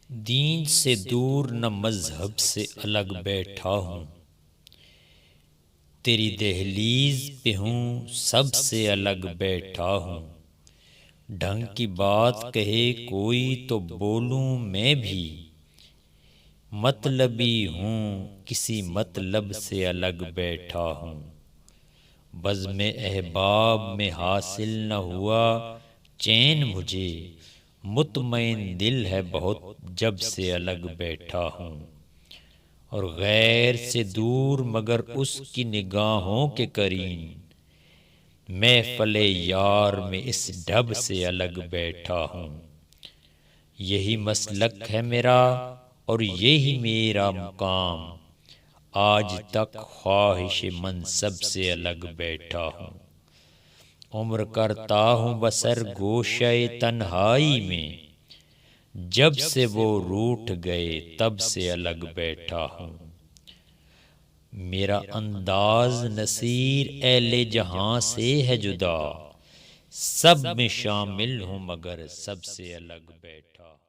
دین سے دور نہ مذہب سے الگ بیٹھا ہوں، تیری دہلیز پہ ہوں سب سے الگ بیٹھا ہوں۔ ڈھنگ کی بات کہے کوئی تو بولوں میں بھی، مطلبی ہوں کسی مطلب سے الگ بیٹھا ہوں۔ بزم احباب میں حاصل نہ ہوا چین مجھے، مطمئن دل ہے بہت جب سے الگ بیٹھا ہوں۔ اور غیر سے دور مگر اس کی نگاہوں کے قرین، محفل یار میں اس ڈھب سے الگ بیٹھا ہوں۔ یہی مسلک ہے میرا اور یہی میرا مقام، آج تک خواہش منصب سے الگ بیٹھا ہوں۔ عمر کرتا ہوں بسر گوشہ تنہائی میں، جب سے وہ روٹھ گئے تب سے الگ بیٹھا ہوں۔ میرا انداز نصیر اہل جہاں سے ہے جدا، سب میں شامل ہوں مگر سب سے الگ بیٹھا ہوں۔